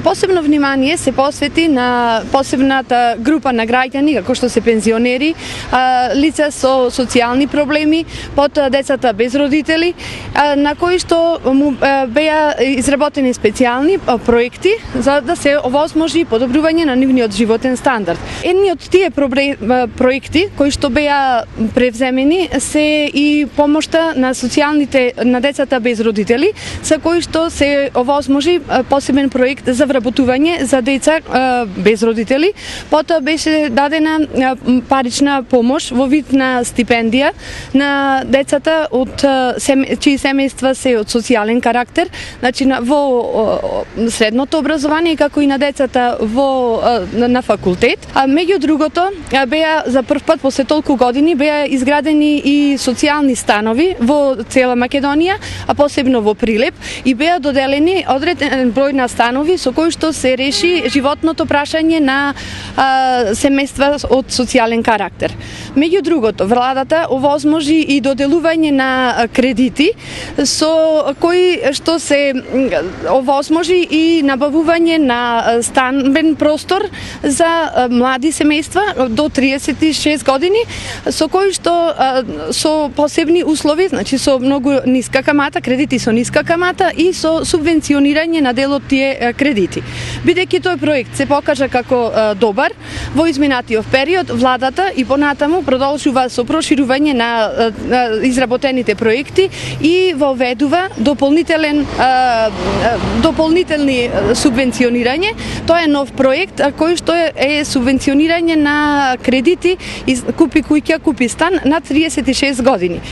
Посебно внимание се посвети на посебната група на граѓани, како што се пензионери, лица со социјални проблеми, под децата без родители, на кои што беа изработени специјални проекти за да се овозможи подобрување на нивниот животен стандард. Едни од тие проекти кои што беа превземени се и помошта на на децата без родители, со кои што се овозможи посебен проект за вработување за деца без родители. Потоа беше дадена парична помош во вид на стипендија на децата од чии семејства се од социјален карактер, значи во средното образование, како и на децата на факултет. Меѓу другото, беа за прв пат после толку години беа изградени и социјални станови во цела Македонија, а посебно во Прилеп, и беа доделени одреден број на станови со кои што се реши животното прашање на семејства од социјален карактер. Меѓу другото, владата овозможи и доделување на кредити со кои што се овозможи и набавување на станбен простор за млади семејства до 36 години, со кои што со посебни услови, значи со многу ниска камата, кредити со ниска камата и со субвенционирање на дел од тие кредити. Бидејќи тој проект се покажа како добар, во изминатиот период владата и понатаму продолжува со проширување на изработените проекти и воведува дополнителни субвенционирање. Тоа е нов проект кој што е субвенционирање на кредити, купи куќа, купи стан на 36 години.